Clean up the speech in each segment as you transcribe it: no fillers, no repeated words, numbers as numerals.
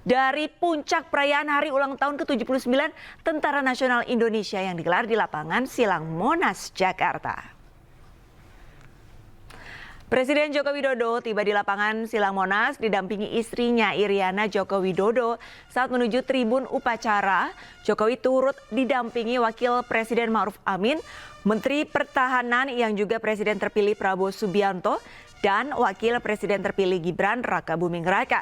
dari puncak perayaan hari ulang tahun ke-79 Tentara Nasional Indonesia yang digelar di lapangan Silang Monas, Jakarta. Presiden Joko Widodo tiba di lapangan Silang Monas didampingi istrinya Iriana Joko Widodo. Saat menuju tribun upacara, Jokowi turut didampingi Wakil Presiden Ma'ruf Amin, Menteri Pertahanan yang juga Presiden terpilih Prabowo Subianto, dan Wakil Presiden terpilih Gibran Rakabuming Raka.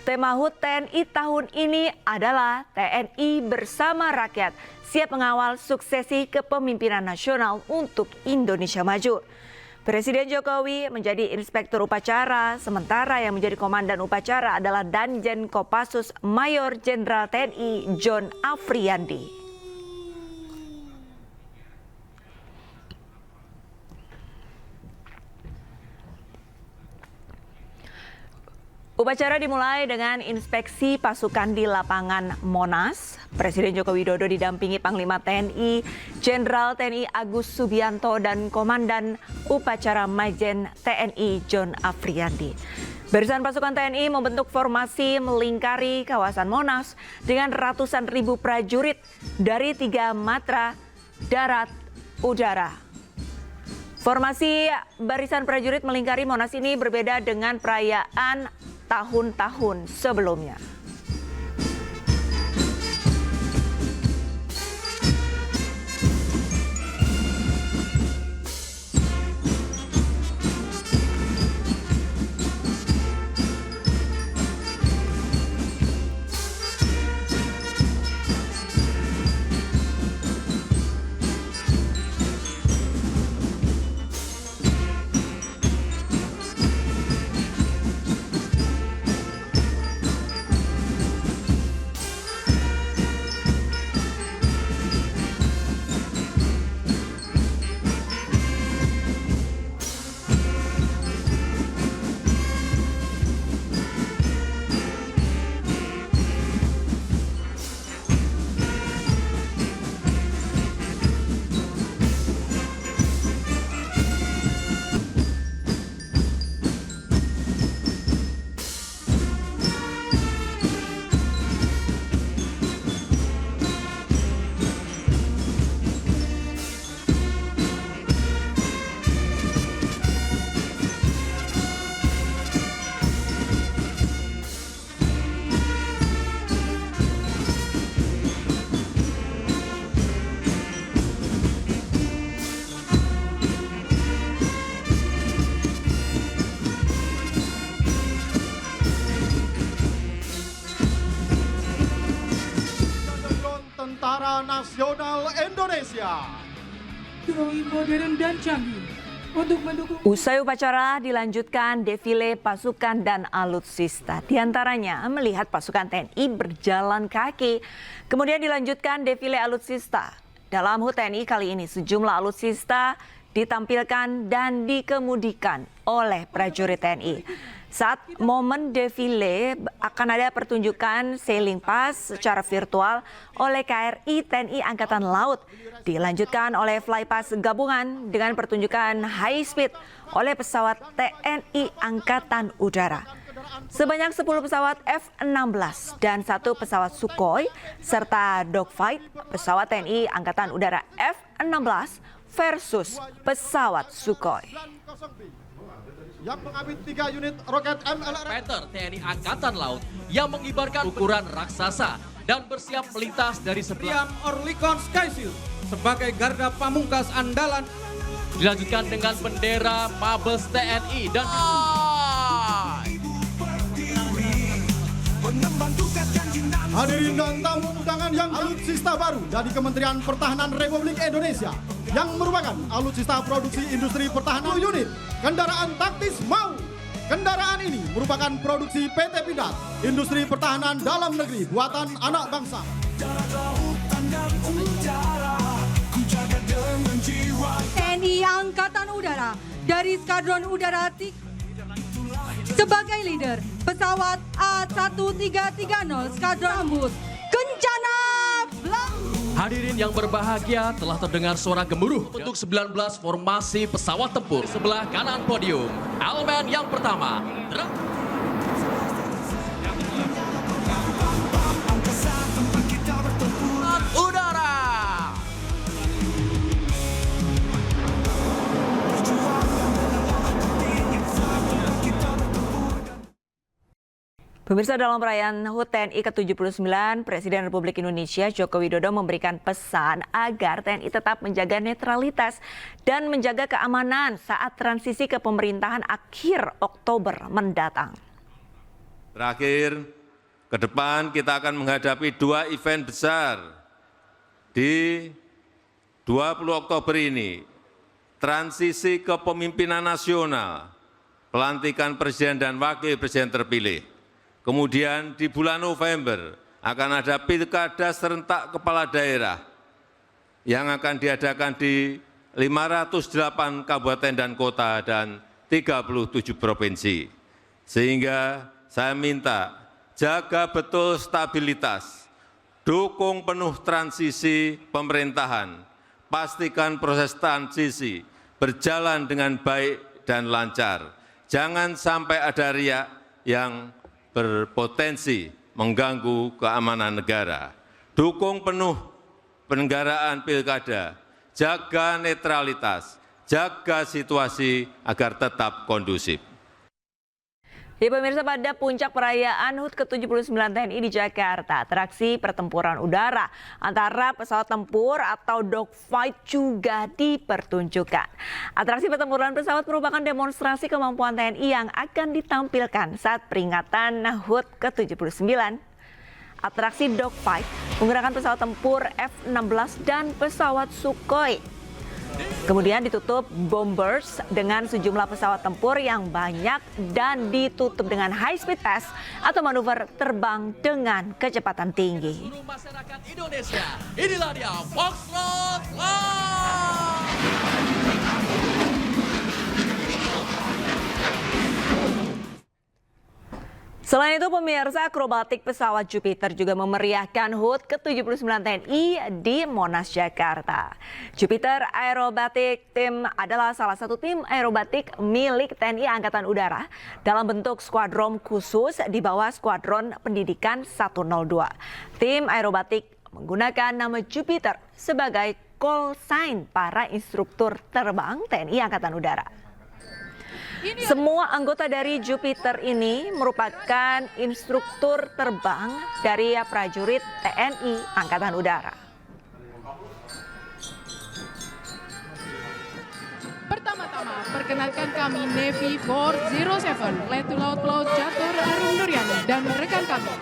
Tema HUT TNI tahun ini adalah TNI bersama rakyat, siap mengawal suksesi kepemimpinan nasional untuk Indonesia maju. Presiden Jokowi menjadi inspektur upacara, sementara yang menjadi komandan upacara adalah Danjen Kopassus Mayor Jenderal TNI John Afriandi. Upacara dimulai dengan inspeksi pasukan di lapangan Monas. Presiden Joko Widodo didampingi Panglima TNI, Jenderal TNI Agus Subianto, dan Komandan Upacara Majen TNI John Afriandi. Barisan pasukan TNI membentuk formasi melingkari kawasan Monas dengan ratusan ribu prajurit dari 3 matra darat, udara. Formasi barisan prajurit melingkari Monas ini berbeda dengan perayaan tahun-tahun sebelumnya. Tentara Nasional Indonesia. Drawing modern dan canggih untuk mendukung. Usai upacara dilanjutkan defile pasukan dan alutsista. Di antaranya melihat pasukan TNI berjalan kaki. Kemudian dilanjutkan defile alutsista. Dalam HUT TNI kali ini sejumlah alutsista ditampilkan dan dikemudikan oleh prajurit TNI. Saat momen defile akan ada pertunjukan sailing pass secara virtual oleh KRI TNI Angkatan Laut. Dilanjutkan oleh flypass gabungan dengan pertunjukan high speed oleh pesawat TNI Angkatan Udara. Sebanyak 10 pesawat F-16 dan 1 pesawat Sukhoi serta dogfight pesawat TNI Angkatan Udara F-16 versus pesawat Sukhoi. Yang mengabit 3 unit roket MLRS Fighter TNI Angkatan Laut yang mengibarkan ukuran raksasa dan bersiap melintas dari sebelah Orlikon Sky Shield sebagai garda pamungkas andalan. Dilanjutkan dengan bendera Mabes TNI dan hadirin dan tamu undangan yang alutsista baru dari Kementerian Pertahanan Republik Indonesia yang merupakan alutsista produksi industri pertahanan unit kendaraan taktis MAU. Kendaraan ini merupakan produksi PT Pindad, industri pertahanan dalam negeri buatan anak bangsa. TNI Angkatan Udara dari Skadron Udara sebagai leader pesawat A1330 Skadron Ambus Kencana Belangku. hadirin yang berbahagia, telah terdengar suara gemuruh untuk 19 formasi pesawat tempur. Sebelah kanan podium, elemen yang pertama. Pemirsa, dalam perayaan HUT TNI ke-79, Presiden Republik Indonesia Joko Widodo memberikan pesan agar TNI tetap menjaga netralitas dan menjaga keamanan saat transisi ke pemerintahan akhir Oktober mendatang. Terakhir, ke depan kita akan menghadapi 2 event besar di 20 Oktober ini, transisi kepemimpinan nasional, pelantikan Presiden dan Wakil Presiden terpilih. Kemudian di bulan November akan ada pilkada serentak kepala daerah yang akan diadakan di 508 kabupaten dan kota dan 37 provinsi. Sehingga saya minta jaga betul stabilitas, dukung penuh transisi pemerintahan, pastikan proses transisi berjalan dengan baik dan lancar. Jangan sampai ada riak yang berpotensi mengganggu keamanan negara. Dukung penuh penyelenggaraan pilkada, jaga netralitas, jaga situasi agar tetap kondusif. Ya, pemirsa, pada puncak perayaan HUT ke-79 TNI di Jakarta, atraksi pertempuran udara antara pesawat tempur atau dogfight juga dipertunjukkan. Atraksi pertempuran pesawat merupakan demonstrasi kemampuan TNI yang akan ditampilkan saat peringatan HUT ke-79. Atraksi dogfight menggunakan pesawat tempur F-16 dan pesawat Sukhoi. Kemudian ditutup bombers dengan sejumlah pesawat tempur yang banyak dan ditutup dengan high speed test atau manuver terbang dengan kecepatan tinggi. Seluruh masyarakat Indonesia, inilah dia Foxtrot Live! Selain itu, pemirsa, akrobatik pesawat Jupiter juga memeriahkan HUT ke-79 TNI di Monas, Jakarta. Jupiter Aerobatic Team adalah salah satu tim aerobatik milik TNI Angkatan Udara dalam bentuk skuadron khusus di bawah Skuadron Pendidikan 102. Tim aerobatik menggunakan nama Jupiter sebagai call sign para instruktur terbang TNI Angkatan Udara. Semua anggota dari Jupiter ini merupakan instruktur terbang dari prajurit TNI Angkatan Udara. Pertama-tama, perkenalkan kami Navy 407, Letnan Laut Catur Arum Nuryani dan rekan kami.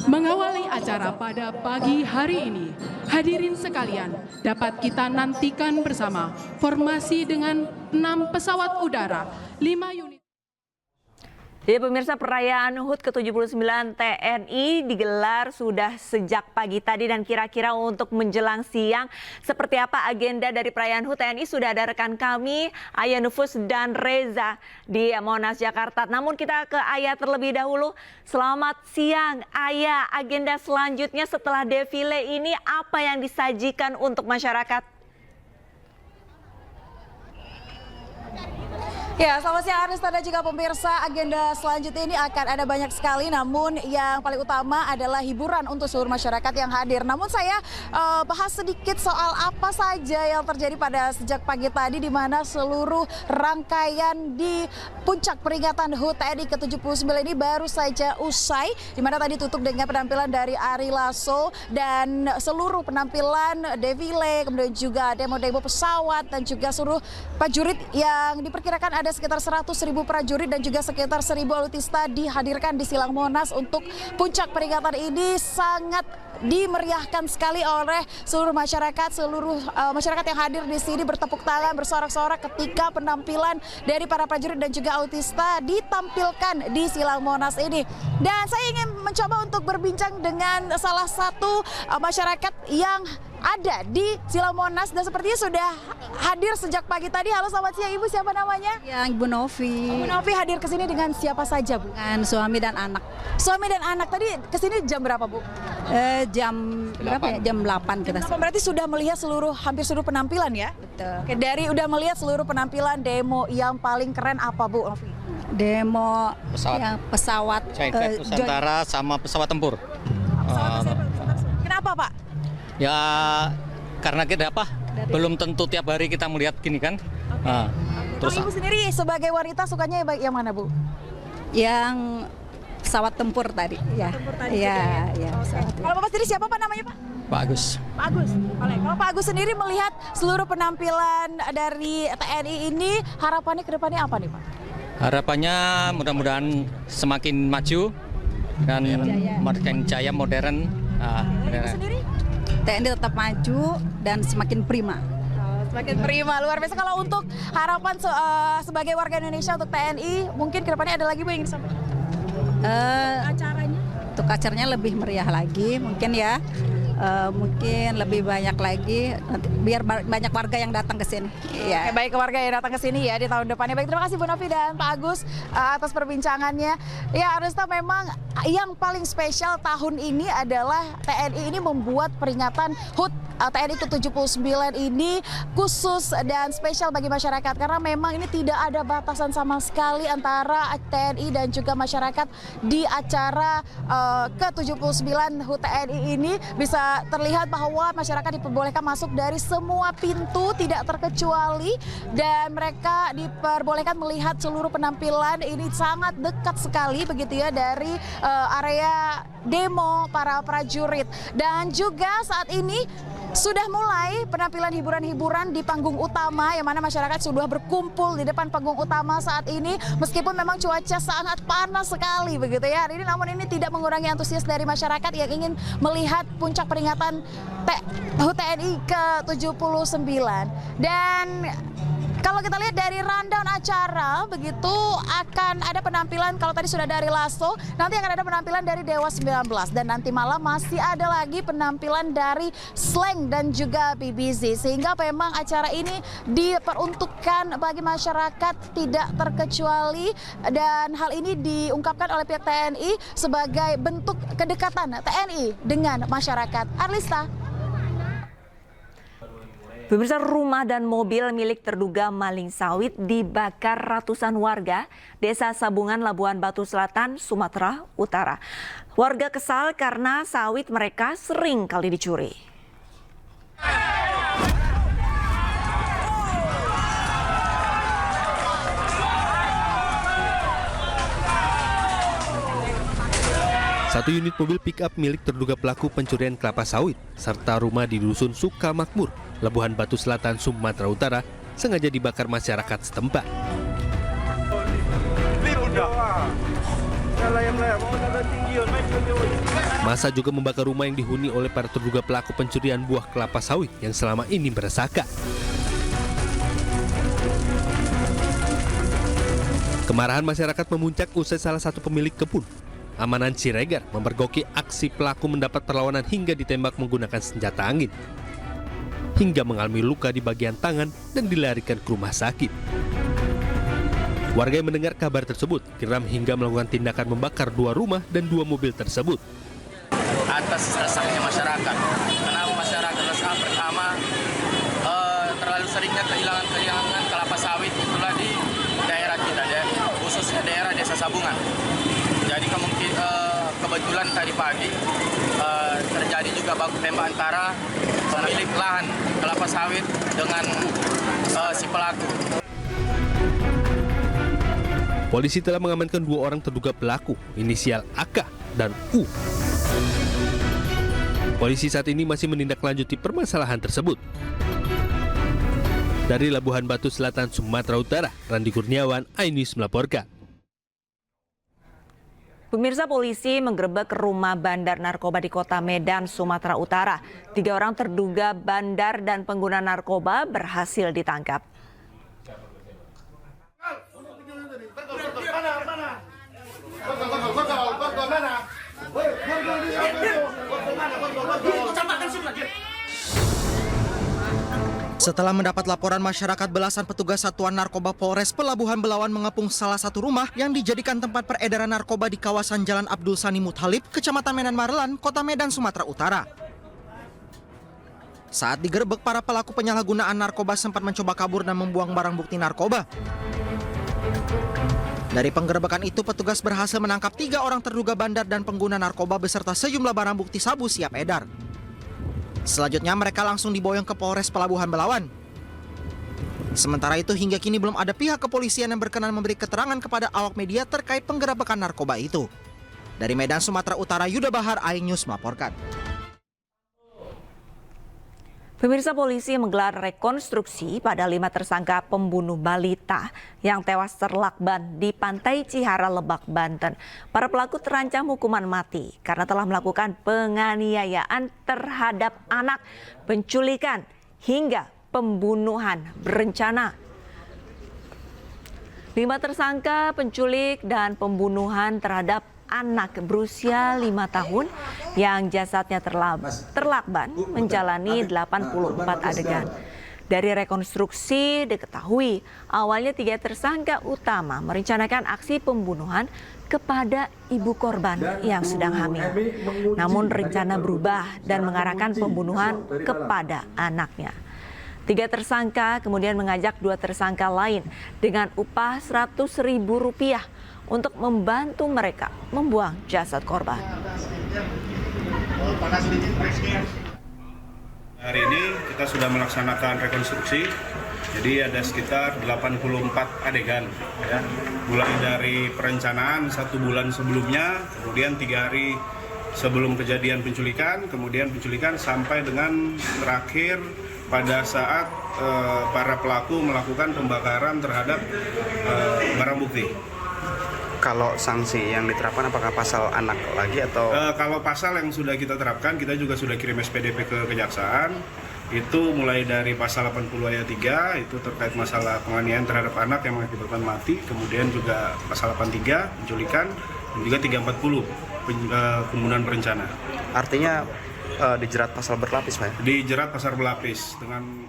Mengawali acara pada pagi hari ini, hadirin sekalian, dapat kita nantikan bersama formasi dengan 6 pesawat udara, 5 unit. Ya, pemirsa, perayaan HUT ke-79 TNI digelar sudah sejak pagi tadi dan kira-kira untuk menjelang siang seperti apa agenda dari perayaan HUT TNI sudah ada rekan kami Ayah Nufus dan Reza di Monas, Jakarta. Namun kita ke Ayah terlebih dahulu. Selamat siang Ayah, agenda selanjutnya setelah defile ini apa yang disajikan untuk masyarakat? Ya, selamat siang Arista dan juga pemirsa. Agenda selanjutnya ini akan ada banyak sekali, namun yang paling utama adalah hiburan untuk seluruh masyarakat yang hadir. Namun saya bahas sedikit soal apa saja yang terjadi pada sejak pagi tadi, di mana seluruh rangkaian di puncak peringatan HUT TNI ke-79 ini baru saja usai, di mana tadi tutup dengan penampilan dari Ari Lasso dan seluruh penampilan defile, kemudian juga demo-demo pesawat dan juga seluruh prajurit yang diperkirakan ada sekitar 100.000 prajurit dan juga sekitar 1.000 alutsista dihadirkan di Silang Monas untuk puncak peringatan ini. Sangat dimeriahkan sekali oleh seluruh masyarakat yang hadir di sini bertepuk tangan, bersorak-sorak ketika penampilan dari para prajurit dan juga alutsista ditampilkan di Silang Monas ini. Dan saya ingin mencoba untuk berbincang dengan salah satu masyarakat yang ada di Silang Monas dan sepertinya sudah hadir sejak pagi tadi. Halo, selamat siang Ibu, siapa namanya? Ya, Ibu Novi. Ibu Novi hadir ke sini dengan siapa saja, Bu? Dengan suami dan anak. Suami dan anak tadi ke sini jam berapa, Bu? Jam berapa ya? Jam 8 kita. Berarti sudah melihat hampir seluruh penampilan ya? Betul. Oke, dari udah melihat seluruh penampilan demo yang paling keren apa, Bu Novi? Demo pesawat. Yang pesawat Nusantara sama pesawat tempur. Kenapa Pak? Ya karena kita belum tentu tiap hari kita melihat gini kan. Terus Ibu sendiri sebagai wanita sukanya yang mana Bu? Yang pesawat tempur tadi. Ya. Iya, pesawat. Kalau Bapak sendiri siapa Pak namanya Pak? Pak Agus. Pak Agus. Kalau Pak Agus sendiri melihat seluruh penampilan dari TNI ini, harapannya ke depannya apa nih Pak? Harapannya mudah-mudahan semakin maju dan makin jaya modern. Ibu sendiri? TNI tetap maju dan semakin prima. Semakin prima, luar biasa. Kalau untuk harapan sebagai warga Indonesia untuk TNI, mungkin ke depannya ada lagi Bu yang disampaikan? Acaranya? Untuk acaranya lebih meriah lagi mungkin ya. Mungkin lebih banyak lagi biar banyak warga yang datang ke sini. Ya. Baik warga yang datang ke sini ya di tahun depannya. Baik, terima kasih Bu Novi dan Pak Agus atas perbincangannya. Ya Arista, memang yang paling spesial tahun ini adalah TNI ini membuat peringatan HUT TNI ke-79 ini khusus dan spesial bagi masyarakat karena memang ini tidak ada batasan sama sekali antara TNI dan juga masyarakat di acara ke-79 HUT TNI ini. Bisa terlihat bahwa masyarakat diperbolehkan masuk dari semua pintu tidak terkecuali dan mereka diperbolehkan melihat seluruh penampilan ini sangat dekat sekali begitu ya dari area demo para prajurit. Dan juga saat ini sudah mulai penampilan hiburan-hiburan di panggung utama yang mana masyarakat sudah berkumpul di depan panggung utama saat ini meskipun memang cuaca sangat panas sekali begitu ya hari ini, namun ini tidak mengurangi antusias dari masyarakat yang ingin melihat puncak peringatan HUT TNI ke-79. Dan kalau kita lihat dari rundown acara begitu akan ada penampilan, kalau tadi sudah dari Lasso, nanti akan ada penampilan dari Dewa 19 dan nanti malam masih ada lagi penampilan dari Slang dan juga BBC, sehingga memang acara ini diperuntukkan bagi masyarakat tidak terkecuali dan hal ini diungkapkan oleh pihak TNI sebagai bentuk kedekatan TNI dengan masyarakat. Arlista. Pemirsa, rumah dan mobil milik terduga maling sawit dibakar ratusan warga Desa Sabungan, Labuhan Batu Selatan, Sumatera Utara. Warga kesal karena sawit mereka sering kali dicuri. Satu unit mobil pick-up milik terduga pelaku pencurian kelapa sawit serta rumah di Dusun Sukamakmur, Labuhan Batu Selatan, Sumatera Utara sengaja dibakar masyarakat setempat. Masa juga membakar rumah yang dihuni oleh para terduga pelaku pencurian buah kelapa sawit yang selama ini meresahkan. Kemarahan masyarakat memuncak usai salah satu pemilik kebun, Amanan Siregar, memergoki aksi pelaku mendapat perlawanan hingga ditembak menggunakan senjata angin, hingga mengalami luka di bagian tangan dan dilarikan ke rumah sakit. Warga yang mendengar kabar tersebut geram hingga melakukan tindakan membakar 2 rumah dan 2 mobil tersebut. Atas resahnya masyarakat, kenapa masyarakat resah? Pertama, terlalu seringnya kehilangan kelapa sawit itulah di daerah kita ya, khususnya daerah Desa Sabungan. Jadi kebetulan tadi pagi terjadi juga baku tembak antara pemilik lahan kelapa sawit dengan si pelaku. Polisi telah mengamankan 2 orang terduga pelaku, inisial AK dan U. Polisi saat ini masih menindaklanjuti permasalahan tersebut. Dari Labuhan Batu Selatan, Sumatera Utara, Randi Kurniawan, iNews melaporkan. Pemirsa, polisi menggerebek rumah bandar narkoba di Kota Medan, Sumatera Utara. 3 orang terduga bandar dan pengguna narkoba berhasil ditangkap. Setelah mendapat laporan masyarakat, belasan petugas Satuan Narkoba Polres Pelabuhan Belawan mengepung salah satu rumah yang dijadikan tempat peredaran narkoba di kawasan Jalan Abdul Sani Muthalib, Kecamatan Medan Marelan, Kota Medan, Sumatera Utara. Saat digerebek, para pelaku penyalahgunaan narkoba sempat mencoba kabur dan membuang barang bukti narkoba. Dari penggerebekan itu, petugas berhasil menangkap 3 orang terduga bandar dan pengguna narkoba beserta sejumlah barang bukti sabu siap edar. Selanjutnya mereka langsung diboyong ke Polres Pelabuhan Belawan. Sementara itu hingga kini belum ada pihak kepolisian yang berkenan memberi keterangan kepada awak media terkait penggerebekan narkoba itu. Dari Medan, Sumatera Utara, Yuda Bahar, Aing News melaporkan. Pemirsa, polisi menggelar rekonstruksi pada 5 tersangka pembunuh balita yang tewas terlakban di Pantai Cihara, Lebak, Banten. Para pelaku terancam hukuman mati karena telah melakukan penganiayaan terhadap anak, penculikan, hingga pembunuhan berencana. 5 tersangka penculik dan pembunuhan terhadap anak berusia 5 tahun yang jasadnya terlakban menjalani 84 adegan. Dari rekonstruksi diketahui awalnya 3 tersangka utama merencanakan aksi pembunuhan kepada ibu korban yang sedang hamil. Namun rencana berubah dan mengarahkan pembunuhan kepada anaknya. 3 tersangka kemudian mengajak 2 tersangka lain dengan upah Rp100.000 untuk membantu mereka membuang jasad korban. Hari ini kita sudah melaksanakan rekonstruksi, jadi ada sekitar 84 adegan, ya. Mulai dari perencanaan 1 bulan sebelumnya, kemudian 3 hari sebelum kejadian penculikan, kemudian penculikan sampai dengan terakhir pada saat para pelaku melakukan pembakaran terhadap barang bukti. Kalau sanksi yang diterapkan apakah pasal anak lagi atau? Kalau pasal yang sudah kita terapkan, kita juga sudah kirim SPDP ke Kejaksaan. Itu mulai dari pasal 80 ayat 3, itu terkait masalah penganiayaan terhadap anak yang mengakibatkan mati. Kemudian juga pasal 83, penculikan, dan juga 340, pembunuhan berencana. Artinya dijerat pasal berlapis, Pak? Dijerat pasal berlapis dengan...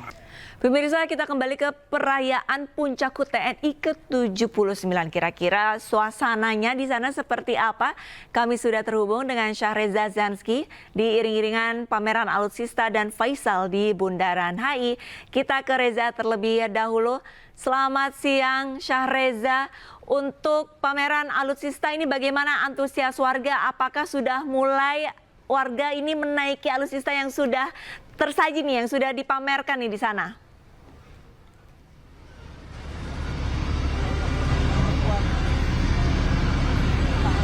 Pemirsa, kita kembali ke perayaan Puncak HUT TNI ke-79. Kira-kira suasananya di sana seperti apa? Kami sudah terhubung dengan Syahreza Zansky di iring-iringan pameran alutsista dan Faisal di Bundaran HI. Kita ke Reza terlebih dahulu. Selamat siang Syahreza. Untuk pameran alutsista ini bagaimana antusias warga? Apakah sudah mulai warga ini menaiki alutsista yang sudah tersaji nih, yang sudah dipamerkan nih di sana?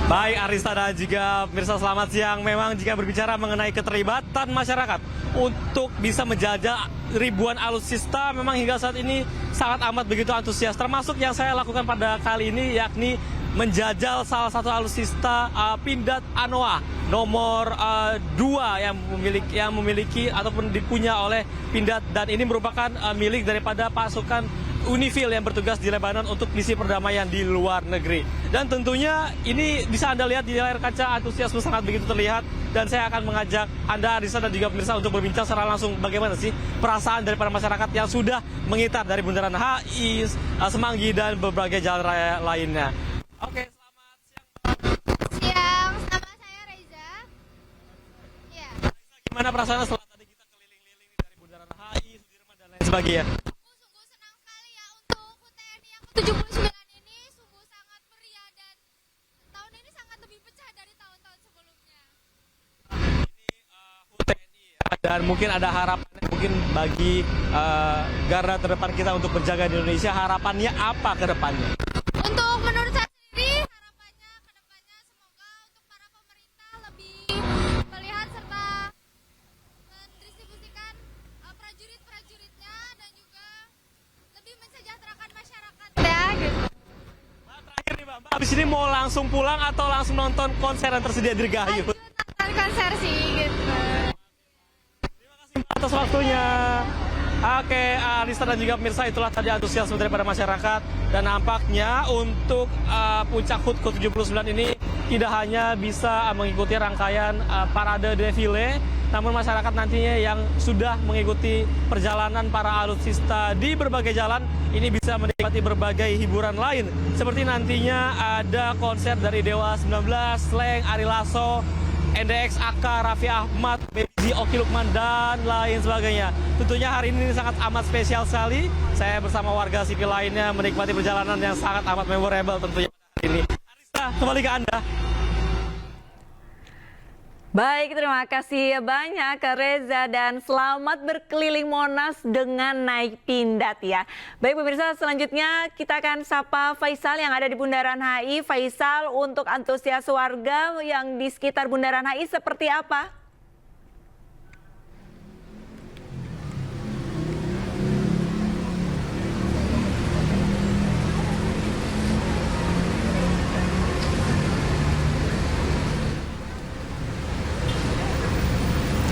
Baik Arista dan juga pemirsa, selamat siang. Memang jika berbicara mengenai keterlibatan masyarakat untuk bisa menjajah ribuan alutsista, memang hingga saat ini sangat amat begitu antusias. Termasuk yang saya lakukan pada kali ini, yakni menjajal salah satu alutsista Pindad Anoa nomor 2 yang memiliki ataupun dipunya oleh Pindad, dan ini merupakan milik daripada pasukan Unifil yang bertugas di Lebanon untuk misi perdamaian di luar negeri. Dan tentunya ini bisa Anda lihat di layar kaca, antusiasme sangat begitu terlihat, dan saya akan mengajak Anda, Arisa dan juga pemirsa untuk berbincang secara langsung bagaimana sih perasaan daripada masyarakat yang sudah mengitar dari Bundaran HI, Semanggi dan berbagai jalan raya lainnya. Oke, selamat siang. Siang, sama saya Reza. Ya. Gimana perasaan setelah tadi kita keliling-liling dari Bundaran HI, Sudirman dan lain sebagainya? Sungguh senang sekali ya untuk HUT TNI yang ke-79 ini, sungguh sangat meriah dan tahun ini sangat lebih pecah dari tahun-tahun sebelumnya. Ini HUT TNI ya, dan mungkin ada harapan mungkin bagi garda terdepan kita untuk berjaga di Indonesia. Harapannya apa ke depannya? Untuk menurut saya sendiri, harapannya ke depannya semoga untuk para pemerintah lebih melihat serta mendistribusikan prajurit-prajuritnya dan juga lebih mensejahterakan masyarakat ya gitu. Mbak, terakhir nih Mbak, habis ini mau langsung pulang atau langsung nonton konser yang tersedia di Dirgahayu? Nonton konser sih gitu. Terima kasih Mbak atas waktunya. Oke, Arista dan juga pemirsa, itulah tadi antusiasme daripada masyarakat, dan nampaknya untuk Puncak HUT ke-79 ini tidak hanya bisa mengikuti rangkaian parade defile, namun masyarakat nantinya yang sudah mengikuti perjalanan para alutsista di berbagai jalan ini bisa menikmati berbagai hiburan lain, seperti nantinya ada konser dari Dewa 19, Slank, Ari Lasso, NDX AK, Raffi Ahmad, Beji, Oki Lukman, dan lain sebagainya. Tentunya hari ini sangat amat spesial sekali. Saya bersama warga sipil lainnya menikmati perjalanan yang sangat amat memorable tentunya. kembali ke Anda. Baik, terima kasih banyak Reza dan selamat berkeliling Monas dengan naik pindad ya. Baik pemirsa, selanjutnya kita akan sapa Faisal yang ada di Bundaran HI. Faisal, untuk antusias warga yang di sekitar Bundaran HI seperti apa?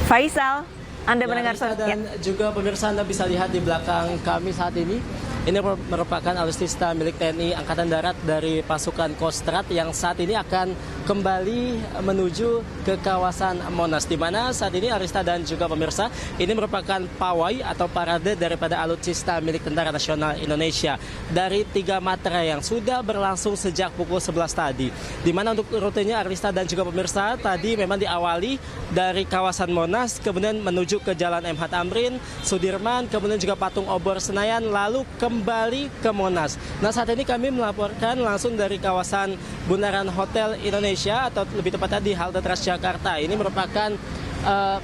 Faisal, Anda mendengar suara dan juga pemirsa, Anda bisa lihat di belakang kami saat ini. Ini merupakan alutsista milik TNI Angkatan Darat dari pasukan Kostrad yang saat ini akan kembali menuju ke kawasan Monas, di mana saat ini Arista dan juga pemirsa, ini merupakan pawai atau parade daripada alutsista milik Tentara Nasional Indonesia dari 3 matra yang sudah berlangsung sejak pukul 11 tadi. Di mana untuk rutenya Arista dan juga pemirsa tadi memang diawali dari kawasan Monas, kemudian menuju ke Jalan MH Tamrin, Sudirman, kemudian juga Patung Obor Senayan, lalu kembali ke Monas. Nah, saat ini kami melaporkan langsung dari kawasan Bundaran Hotel Indonesia atau lebih tepatnya di halte Transjakarta. Ini merupakan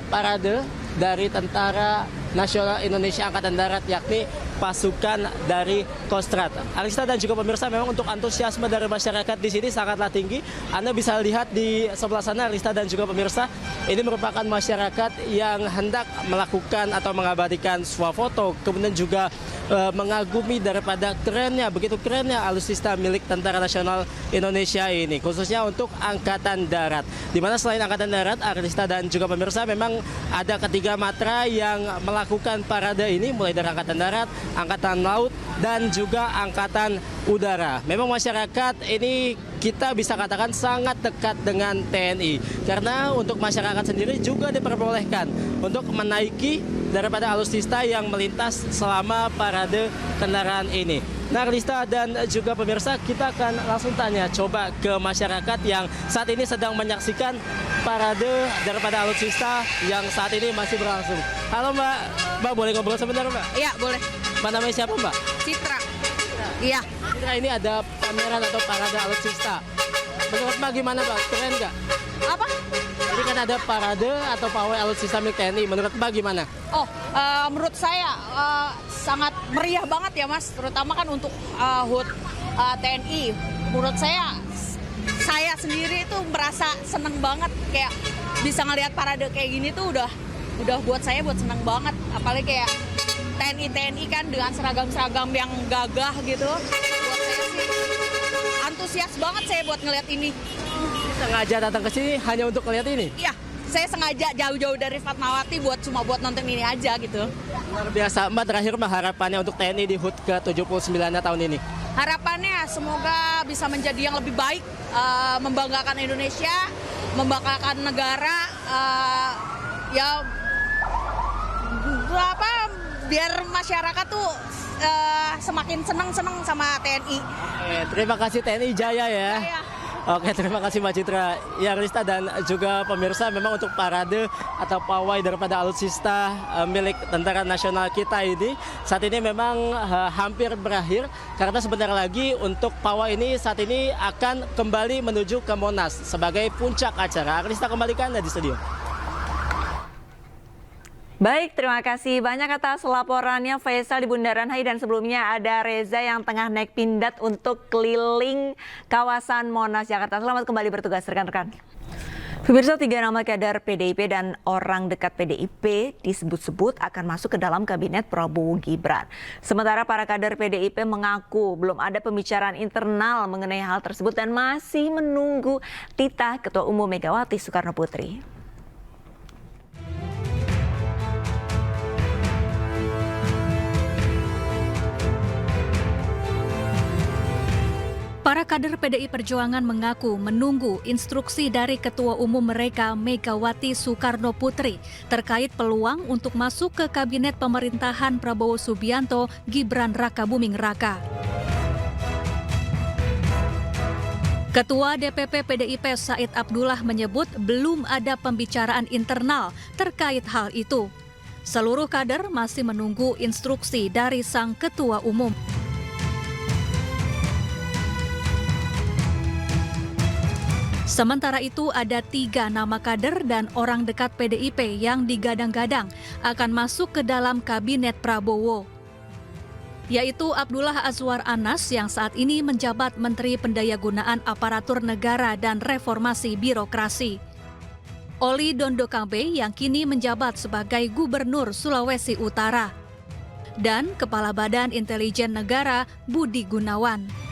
parade dari Tentara Nasional Indonesia Angkatan Darat, yakni pasukan dari Kostrad. Arista dan juga pemirsa, memang untuk antusiasme dari masyarakat di sini sangatlah tinggi. Anda bisa lihat di sebelah sana, Arista dan juga pemirsa, ini merupakan masyarakat yang hendak melakukan atau mengabadikan swafoto, kemudian juga mengagumi daripada begitu kerennya alutsista milik Tentara Nasional Indonesia ini, khususnya untuk Angkatan Darat. Di mana selain Angkatan Darat, Arista dan juga pemirsa, memang ada ketiga matra yang melakukan parade ini, mulai dari Angkatan Darat, Angkatan Laut, dan juga Angkatan Udara. Memang masyarakat ini kita bisa katakan sangat dekat dengan TNI, karena untuk masyarakat sendiri juga diperbolehkan untuk menaiki daripada alutsista yang melintas selama parade kendaraan ini. Nah, Arista dan juga pemirsa, kita akan langsung tanya coba ke masyarakat yang saat ini sedang menyaksikan parade daripada alutsista yang saat ini masih berlangsung. Halo Mbak, Mbak boleh ngobrol sebentar Mbak? Iya boleh. Mbak namanya siapa Mbak? Citra. Iya. Citra, ini ada pameran atau parade alutsista. Menurut Mbak gimana Mbak? Keren nggak? Apa? Jadi kan ada parade atau pawai alutsista milik TNI. Menurut Mbak gimana? Oh, menurut saya sangat meriah banget ya Mas. Terutama kan untuk HUT TNI. Menurut saya sendiri itu merasa seneng banget. Kayak bisa ngelihat parade kayak gini tuh udah buat saya seneng banget. Apalagi kayak TNI kan dengan seragam-seragam yang gagah gitu. Buat saya sih antusias banget saya buat ngelihat ini. Sengaja datang ke sini hanya untuk ngelihat ini? Iya, saya sengaja jauh-jauh dari Fatmawati cuma buat nonton ini aja gitu. Luar biasa. Mbak, terakhir Mbak, harapannya untuk TNI di HUT ke-79 tahun ini? Harapannya semoga bisa menjadi yang lebih baik, membanggakan Indonesia, membanggakan negara, biar masyarakat tuh semakin senang sama TNI. Terima kasih TNI Jaya ya. Jaya. Oke, terima kasih Mbak Citra. Ya, Arista dan juga pemirsa, memang untuk parade atau pawai daripada alutsista milik Tentara Nasional kita ini saat ini memang hampir berakhir, karena sebentar lagi untuk pawai ini saat ini akan kembali menuju ke Monas sebagai puncak acara. Arista, kembalikan Anda di studio. Baik, terima kasih banyak atas laporannya Faisal di Bundaran HI, dan sebelumnya ada Reza yang tengah naik pindad untuk keliling kawasan Monas, Jakarta. Selamat kembali bertugas rekan-rekan. Pemirsa, 3 nama kader PDIP dan orang dekat PDIP disebut-sebut akan masuk ke dalam kabinet Prabowo Gibran. Sementara para kader PDIP mengaku belum ada pembicaraan internal mengenai hal tersebut dan masih menunggu titah Ketua Umum Megawati Soekarno Putri. Para kader PDI Perjuangan mengaku menunggu instruksi dari Ketua Umum mereka Megawati Soekarno Putri terkait peluang untuk masuk ke kabinet pemerintahan Prabowo Subianto Gibran Rakabuming Raka. Ketua DPP PDIP Said Abdullah menyebut belum ada pembicaraan internal terkait hal itu. Seluruh kader masih menunggu instruksi dari sang Ketua Umum. Sementara itu ada 3 nama kader dan orang dekat PDIP yang digadang-gadang akan masuk ke dalam kabinet Prabowo, yaitu Abdullah Azwar Anas yang saat ini menjabat Menteri Pendayagunaan Aparatur Negara dan Reformasi Birokrasi, Oli Dondokambe yang kini menjabat sebagai Gubernur Sulawesi Utara, dan Kepala Badan Intelijen Negara Budi Gunawan.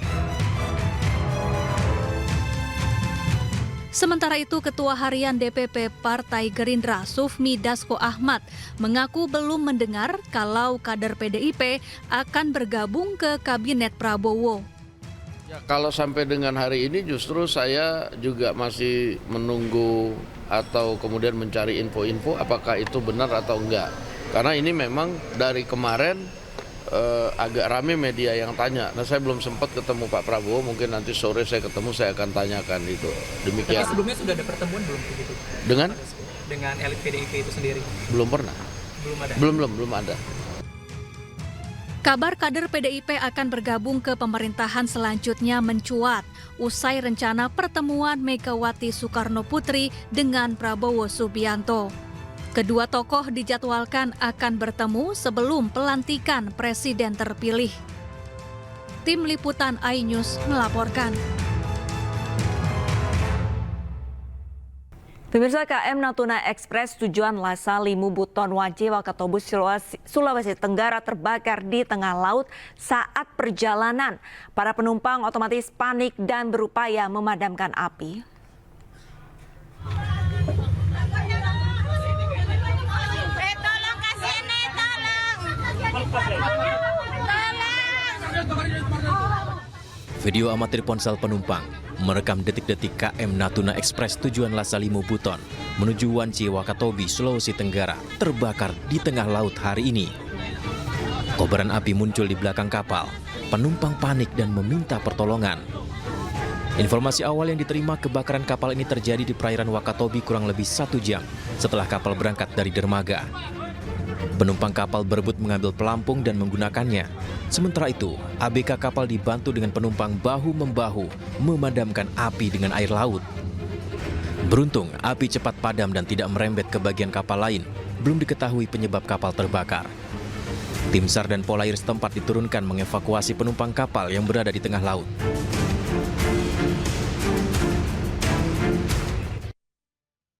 Sementara itu, Ketua Harian DPP Partai Gerindra Sufmi Dasko Ahmad mengaku belum mendengar kalau kader PDIP akan bergabung ke Kabinet Prabowo. Ya, kalau sampai dengan hari ini justru saya juga masih menunggu atau kemudian mencari info-info apakah itu benar atau enggak. Karena ini memang dari kemarin agak rame media yang tanya. Nah, saya belum sempat ketemu Pak Prabowo, mungkin nanti sore saya ketemu, saya akan tanyakan itu. Demikian. Tapi sebelumnya sudah ada pertemuan belum begitu? Dengan elit PDIP itu sendiri? Belum pernah. Belum ada? Belum ada. Kabar kader PDIP akan bergabung ke pemerintahan selanjutnya mencuat usai rencana pertemuan Megawati Soekarno Putri dengan Prabowo Subianto. Kedua tokoh dijadwalkan akan bertemu sebelum pelantikan presiden terpilih. Tim Liputan iNews melaporkan. Pemirsa, KM Natuna Express tujuan Lasa Limu Buton Waje Wakatobi Sulawesi Tenggara terbakar di tengah laut saat perjalanan. Para penumpang otomatis panik dan berupaya memadamkan api. Video amatir ponsel penumpang merekam detik-detik KM Natuna Express tujuan Lasa Limu Buton menuju Wanci Wakatobi, Sulawesi Tenggara terbakar di tengah laut hari ini. Kobaran api muncul di belakang kapal, penumpang panik dan meminta pertolongan. Informasi awal yang diterima, kebakaran kapal ini terjadi di perairan Wakatobi kurang lebih 1 jam setelah kapal berangkat dari dermaga. Penumpang kapal berebut mengambil pelampung dan menggunakannya. Sementara itu, ABK kapal dibantu dengan penumpang bahu-membahu memadamkan api dengan air laut. Beruntung, api cepat padam dan tidak merembet ke bagian kapal lain. Belum diketahui penyebab kapal terbakar. Tim SAR dan Polair setempat diturunkan mengevakuasi penumpang kapal yang berada di tengah laut.